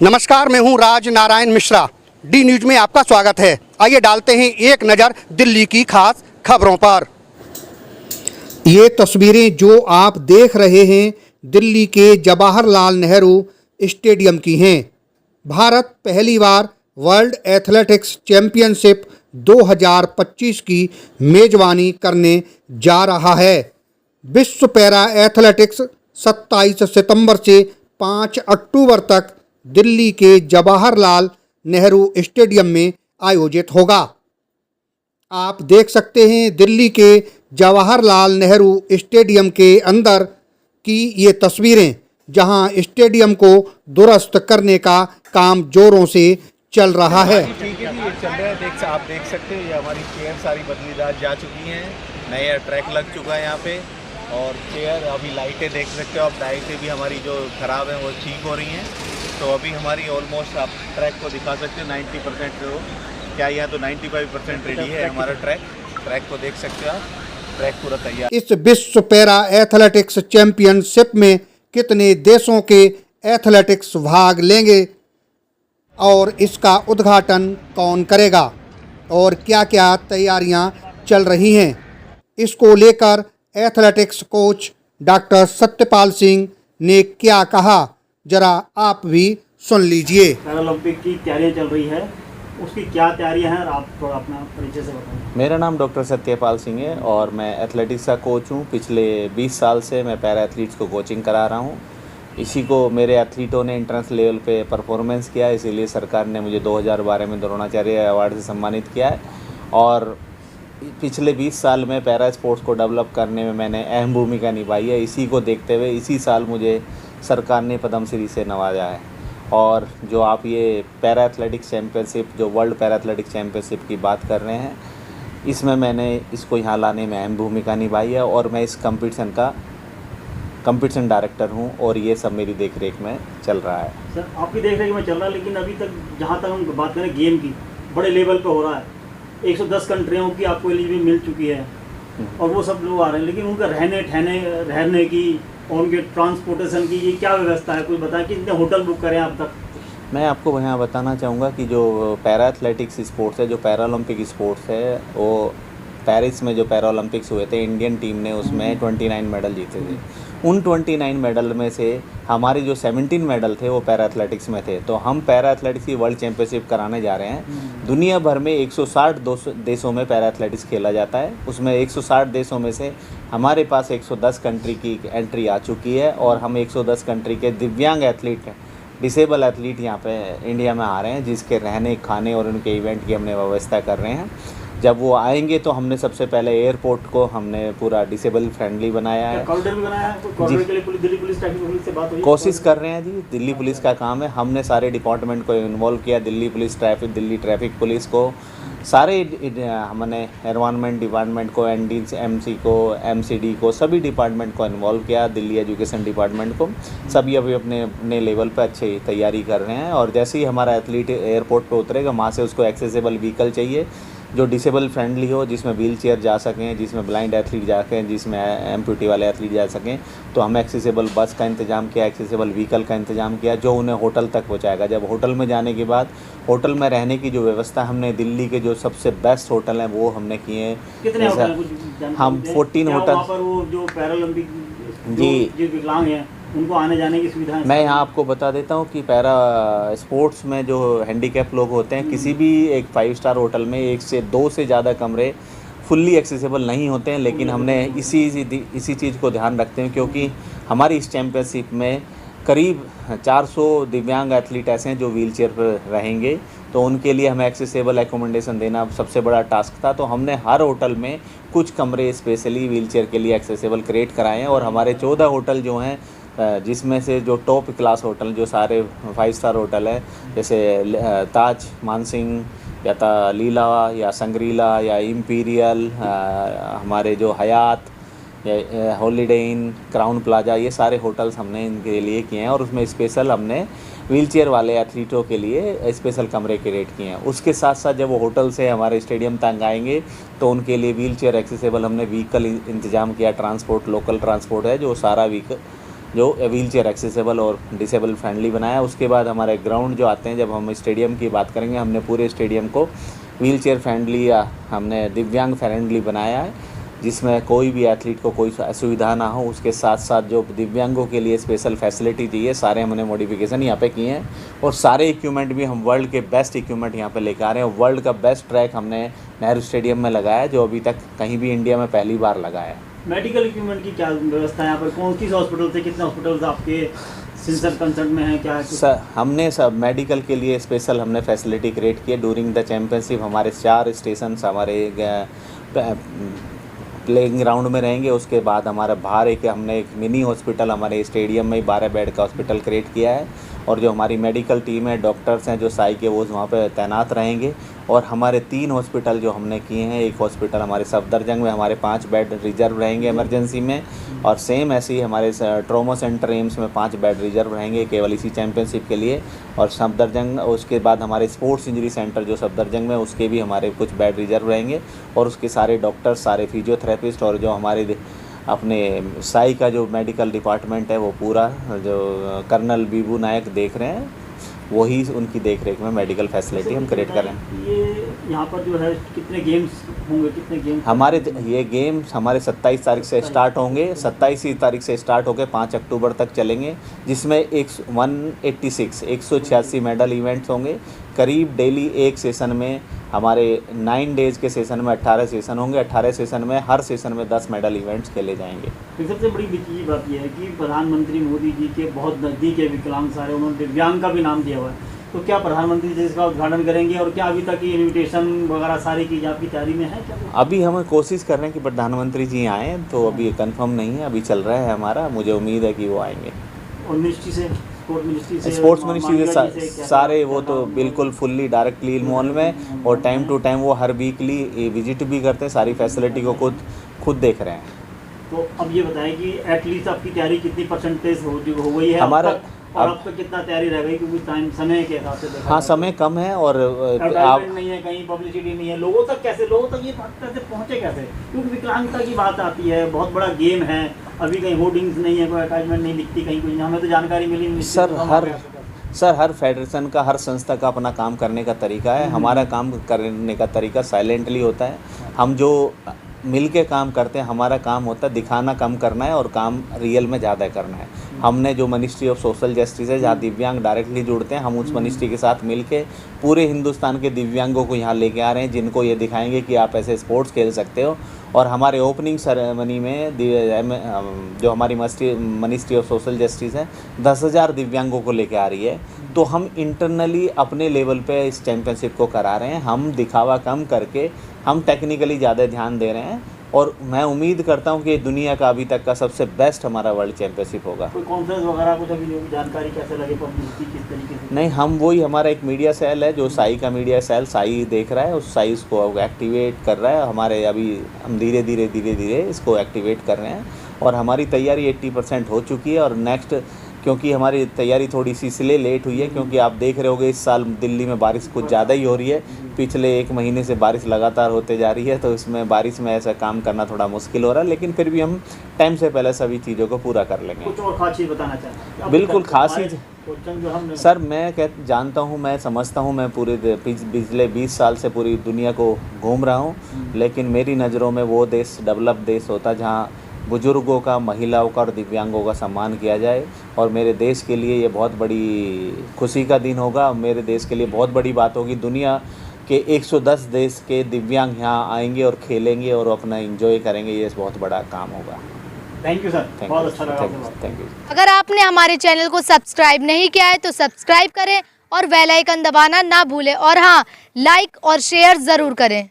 नमस्कार, मैं हूं राज नारायण मिश्रा। डी न्यूज में आपका स्वागत है। आइए डालते हैं एक नज़र दिल्ली की खास खबरों पर। ये तस्वीरें जो आप देख रहे हैं दिल्ली के जवाहरलाल नेहरू स्टेडियम की हैं। भारत पहली बार वर्ल्ड एथलेटिक्स चैंपियनशिप 2025 की मेजबानी करने जा रहा है। विश्व पैरा एथलेटिक्स 27 सितंबर से 5 अक्टूबर तक दिल्ली के जवाहरलाल नेहरू स्टेडियम में आयोजित होगा। आप देख सकते हैं दिल्ली के जवाहरलाल नेहरू स्टेडियम के अंदर की ये तस्वीरें, जहां स्टेडियम को दुरुस्त करने का काम जोरों से चल रहा है। ठीक है जी, ये चल रहा है। आप देख सकते हैं, ये हमारी चेयर सारी बदलीदार जा चुकी हैं, नया ट्रैक लग चुका है यहाँ पे। और चेयर अभी लाइटें देख सकते हो आप, लाइटें भी हमारी जो ख़राब हैं वो ठीक हो रही हैं। तो अभी हमारी ऑलमोस्ट आप ट्रैक को दिखा सकते हो 90% जो क्या, यहाँ तो 95% रेडी है हमारा ट्रैक को देख सकते हो आप, ट्रैक पूरा तैयार। इस विश्व पैरा एथलेटिक्स चैंपियनशिप में कितने देशों के एथलेटिक्स भाग लेंगे और इसका उद्घाटन कौन करेगा और क्या क्या तैयारियां चल रही हैं, इसको लेकर athletics coach doctor Satyapal Singh ने क्या कहा, जरा आप भी सुन लीजिए। पैरालंपिक की तैयारियां चल रही है, उसकी क्या तैयारियां हैं, आप थोड़ा अपना परिचय से बताएं। मेरा नाम डॉक्टर सत्यपाल सिंह है और मैं एथलेटिक्स का कोच हूँ। पिछले 20 साल से मैं पैरा एथलीट्स को कोचिंग करा रहा हूँ। इसी को मेरे एथलीटों ने इंटरनेशनल लेवल पे परफॉर्मेंस किया, इसीलिए सरकार ने मुझे 2012 में द्रोणाचार्य अवार्ड से सम्मानित किया है। और पिछले 20 साल में पैरा स्पोर्ट्स को डेवलप करने में मैंने अहम भूमिका निभाई है। इसी को देखते हुए इसी साल मुझे सरकार ने पद्मश्री से नवाजा है। और जो आप ये पैरा एथलेटिक्स चैम्पियनशिप, जो वर्ल्ड पैरा एथलेटिक्स चैम्पियनशिप की बात कर रहे हैं, इसमें मैंने इसको यहाँ लाने में अहम भूमिका निभाई है और मैं इस कंपटीशन डायरेक्टर हूँ और ये सब मेरी देखरेख में चल रहा है। सर, आपकी देखरेख में चल रहा है, लेकिन अभी तक जहाँ तक हम बात करें गेम की, बड़े लेवल पर हो रहा है। 110 कंट्रियों की आपको एलिजिबिलिटी मिल चुकी है और वो सब लोग आ रहे हैं, लेकिन उनका रहने की और उनके ट्रांसपोर्टेशन की ये क्या व्यवस्था है, कुछ बताएं। कितने होटल बुक करें आप तक? मैं आपको यहाँ बताना चाहूँगा कि जो पैरा एथलेटिक्स स्पोर्ट्स है, जो पैरालंपिक स्पोर्ट्स है, वो पेरिस में जो पैरालंपिक्स हुए थे, इंडियन टीम ने उसमें 29 मेडल जीते थे। उन 29 मेडल में से हमारे जो 17 मेडल थे वो पैरा एथलेटिक्स में थे। तो हम पैरा एथलेटिक्स की वर्ल्ड चैंपियनशिप कराने जा रहे हैं। दुनिया भर में 160 देशों में पैरा एथलेटिक्स खेला जाता है। उसमें 160 देशों में से हमारे पास 110 कंट्री की एंट्री आ चुकी है और हम 110 कंट्री के दिव्यांग एथलीट, डिसेबल एथलीट यहाँ पे इंडिया में आ रहे हैं, जिसके रहने खाने और उनके इवेंट की हमने व्यवस्था कर रहे हैं। जब वो आएंगे तो हमने सबसे पहले एयरपोर्ट को हमने पूरा डिसेबल फ्रेंडली बनाया है। कॉरिडोर भी बनाया है? कॉरिडोर के लिए दिल्ली पुलिस ट्रैफिक पुलिस से बात हुई? कोशिश कर रहे हैं जी, दिल्ली पुलिस का काम है। हमने सारे डिपार्टमेंट को इन्वॉल्व किया, दिल्ली ट्रैफिक पुलिस को, सारे हमने एनवायरनमेंट डिपार्टमेंट को, NDMC को, MCD को, सभी डिपार्टमेंट को इन्वॉल्व किया, दिल्ली एजुकेशन डिपार्टमेंट को। सभी अभी अपने अपने लेवल पर अच्छी तैयारी कर रहे हैं। और जैसे ही हमारा एथलीट एयरपोर्ट पर उतरेगा, वहाँ से उसको एक्सेसिबल व्हीकल चाहिए जो डिसेबल फ्रेंडली हो, जिसमें व्हील चेयर जा सकें, जिसमें ब्लाइंड एथलीट जा सकें, जिसमें एम्पूटी वाले एथलीट जा सकें। तो हमने एक्सेसिबल बस का इंतज़ाम किया, एक्सेसिबल व्हीकल का इंतज़ाम किया, जो उन्हें होटल तक पहुंचाएगा। जब होटल में जाने के बाद होटल में रहने की जो व्यवस्था हमने दिल्ली के जो सबसे बेस्ट होटल हैं वो हमने किए हैं। कितने होटल? हम 14 होटल। वो जो पैरालंपिक जी, जो विकलांग हैं उनको आने जाने की सुविधा है? मैं यहाँ आपको बता देता हूँ कि पैरा स्पोर्ट्स में जो हैंडीकैप लोग होते हैं, किसी भी एक 5 स्टार होटल में 1 से 2 से ज़्यादा कमरे फुल्ली एक्सेसिबल नहीं होते हैं। लेकिन हमने इसी चीज़ को ध्यान रखते हैं, क्योंकि हमारी इस चैम्पियनशिप में करीब 400 दिव्यांग एथलीट ऐसे हैं जो व्हील चेयर पर रहेंगे। तो उनके लिए हमें एक्सेसिबल एकोमोडेशन देना सबसे बड़ा टास्क था। तो हमने हर होटल में कुछ कमरे स्पेशली व्हील चेयर के लिए एक्सेसिबल क्रिएट कराए हैं। और हमारे 14 होटल जो हैं, जिसमें से जो टॉप क्लास होटल, जो सारे 5 स्टार होटल हैं, जैसे ताज मानसिंह या लीला या संग्रीला या इम्पीरियल, हमारे जो हयात या हॉलीडे इन, क्राउन प्लाजा, ये सारे होटल्स हमने इनके लिए किए हैं। और उसमें स्पेशल हमने व्हीलचेयर वाले एथलीटों के लिए स्पेशल कमरे क्रिएट किए हैं। उसके साथ साथ जब वो होटल से हमारे स्टेडियम तक आएंगे तो उनके लिए व्हीलचेयर एक्सेसिबल हमने व्हीकल इंतज़ाम किया। ट्रांसपोर्ट, लोकल ट्रांसपोर्ट है जो सारा व्हीकल जो व्हील चेयर एक्सेसिबल और डिसेबल फ्रेंडली बनाया। उसके बाद हमारे ग्राउंड जो आते हैं, जब हम स्टेडियम की बात करेंगे, हमने पूरे स्टेडियम को व्हील चेयर फ्रेंडली या हमने दिव्यांग फ्रेंडली बनाया है, जिसमें कोई भी एथलीट को कोई असुविधा ना हो। उसके साथ साथ जो दिव्यांगों के लिए स्पेशल फैसिलिटी चाहिए, सारे हमने मॉडिफिकेशन यहाँ पे किए हैं। और सारे इक्विपमेंट भी हम वर्ल्ड के बेस्ट इक्विपमेंट यहाँ पे लेकर आ रहे हैं। वर्ल्ड का बेस्ट ट्रैक हमने नेहरू स्टेडियम में लगाया है, जो अभी तक कहीं भी इंडिया में पहली बार लगाया है। मेडिकल इक्विपमेंट की क्या व्यवस्था है यहाँ पर? कौन किस हॉस्पिटल से, कितने हॉस्पिटल आपके सिंसर कंसर्न में हैं, क्या है? सर, हमने सब मेडिकल के लिए स्पेशल हमने फैसिलिटी क्रिएट की है। ड्यूरिंग द चैम्पियनशिप हमारे 4 स्टेशन हमारे प्लेइंग ग्राउंड में रहेंगे। उसके बाद हमारा बाहर हमने एक मिनी हॉस्पिटल हमारे स्टेडियम में 12 बेड का हॉस्पिटल क्रिएट किया है। और जो हमारी मेडिकल टीम है, डॉक्टर्स हैं जो साई के, वो वहाँ पे तैनात रहेंगे। और हमारे 3 हॉस्पिटल जो हमने किए हैं, एक हॉस्पिटल हमारे सफदरजंग में हमारे 5 बेड रिजर्व रहेंगे इमरजेंसी में, और सेम ऐसे ही हमारे ट्रॉमा सेंटर एम्स में 5 बेड रिजर्व रहेंगे केवल इसी चैम्पियनशिप के लिए। और सफदरजंग, उसके बाद हमारे स्पोर्ट्स इंजरी सेंटर जो सफदरजंग में, उसके भी हमारे कुछ बेड रिजर्व रहेंगे। और उसके सारे डॉक्टर्स, सारे फिजियोथेरेपिस्ट और जो हमारे अपने साई का जो मेडिकल डिपार्टमेंट है, वो पूरा जो कर्नल बीबू नायक देख रहे हैं, वही उनकी देख रेख में मेडिकल फैसिलिटी हम क्रिएट कर रहे हैं। ये यहाँ पर जो है कितने गेम्स होंगे, कितने गेम्स? हमारे ये गेम्स हमारे 27 तारीख से स्टार्ट होंगे। 27 तारीख से स्टार्ट होकर 5 अक्टूबर तक चलेंगे, जिसमें 186 मेडल इवेंट्स होंगे। करीब डेली एक सेशन में हमारे 9 डेज़ के सेशन में 18 सेशन होंगे। 18 सेशन में हर सेशन में 10 मेडल इवेंट्स खेले जाएंगे। फिर सबसे बड़ी चीज़ बात यह है कि प्रधानमंत्री मोदी जी के बहुत नज़दीक है विकलांग सारे, उन्होंने दिव्यांग का भी नाम दिया हुआ है। तो क्या प्रधानमंत्री जी इसका उद्घाटन करेंगे? और क्या अभी तक की इन्विटेशन वगैरह सारी चीज़ आपकी तैयारी में है क्या? अभी हम कोशिश कर रहे हैं कि प्रधानमंत्री जी आएँ, तो अभी कंफर्म नहीं है, अभी चल रहा है हमारा। मुझे उम्मीद है कि वो आएंगे। और मिनिस्ट्री से, स्पोर्ट्स मिनिस्ट्री से सारे वो तो बिल्कुल फुल्ली डायरेक्टली इन्वॉल्व में, और टाइम टू टाइम वो हर वीकली विजिट भी करते हैं, सारी फैसिलिटी को खुद देख रहे हैं। तो अब ये बताएं कि एटलीस्ट आपकी तैयारी कितनी परसेंटेज हो गई है हमारा? और अब तक कितना तैयारी रह गई? क्योंकि टाइम, समय के हिसाब से देखा हाँ, समय कम है और आप नहीं है, कहीं पब्लिसिटी नहीं है, लोगों तक ये बात कैसे पहुँचे कैसे? क्योंकि विकलांगता की बात आती है, बहुत बड़ा गेम है, अभी कहीं होर्डिंग्स नहीं है, कोई अटैचमेंट नहीं दिखती कहीं, कोई हमें तो जानकारी मिली। सर, हर फेडरेशन का, हर संस्था का अपना काम करने का तरीका है। हमारा काम करने का तरीका साइलेंटली होता है। हम जो मिल के काम करते हैं, हमारा काम होता है दिखाना कम करना है और काम रियल में ज़्यादा करना है। हमने जो मिनिस्ट्री ऑफ सोशल जस्टिस है, जहाँ दिव्यांग डायरेक्टली जुड़ते हैं, हम उस मिनिस्ट्री के साथ मिल के पूरे हिंदुस्तान के दिव्यांगों को यहाँ लेके आ रहे हैं, जिनको ये दिखाएंगे कि आप ऐसे स्पोर्ट्स खेल सकते हो। और हमारे ओपनिंग सेरेमनी में जो हमारी मिनिस्ट्री ऑफ सोशल जस्टिस है, 10,000 दिव्यांगों को लेके आ रही है। तो हम इंटरनली अपने लेवल पे इस चैम्पियनशिप को करा रहे हैं। हम दिखावा कम करके हम टेक्निकली ज़्यादा ध्यान दे रहे हैं, और मैं उम्मीद करता हूं कि दुनिया का अभी तक का सबसे बेस्ट हमारा वर्ल्ड चैम्पियनशिप होगा। कोई कॉन्फ्रेंस वगैरह कुछ अभी जो जानकारी कैसे लगे, पब्लिसिटी किस तरीके से? नहीं, हम वही, हमारा एक मीडिया सेल है जो साई का मीडिया सेल, साई देख रहा है, उस साई को एक्टिवेट कर रहा है। हमारे अभी हम धीरे धीरे इसको एक्टिवेट कर रहे हैं, और हमारी तैयारी 80% हो चुकी है। और नेक्स्ट, क्योंकि हमारी तैयारी थोड़ी सी इसलिए लेट हुई है क्योंकि आप देख रहे होगे इस साल दिल्ली में बारिश कुछ ज़्यादा ही हो रही है। पिछले 1 महीने से बारिश लगातार होते जा रही है, तो इसमें बारिश में ऐसा काम करना थोड़ा मुश्किल हो रहा है, लेकिन फिर भी हम टाइम से पहले सभी चीज़ों को पूरा कर लेंगे। कुछ और खास चीज़ बताना चाहते हैं? बिल्कुल खास चीज़ सर, मैं जानता हूँ, मैं समझता हूँ, मैं पूरे पिछले 20 साल से पूरी दुनिया को घूम रहा हूँ, लेकिन मेरी नज़रों में वो देश डेवलप देश होता जहाँ बुजुर्गों का, महिलाओं का और दिव्यांगों का सम्मान किया जाए। और मेरे देश के लिए ये बहुत बड़ी खुशी का दिन होगा। मेरे देश के लिए बहुत बड़ी बात होगी। दुनिया के 110 देश के दिव्यांग यहाँ आएंगे और खेलेंगे और अपना एंजॉय करेंगे। ये बहुत बड़ा काम होगा। थैंक यू सर, बहुत अच्छा लगा। Thank you. अगर आपने हमारे चैनल को सब्सक्राइब नहीं किया है तो सब्सक्राइब करें और बेल आइकन दबाना ना भूलें, और हाँ, लाइक और शेयर ज़रूर करें।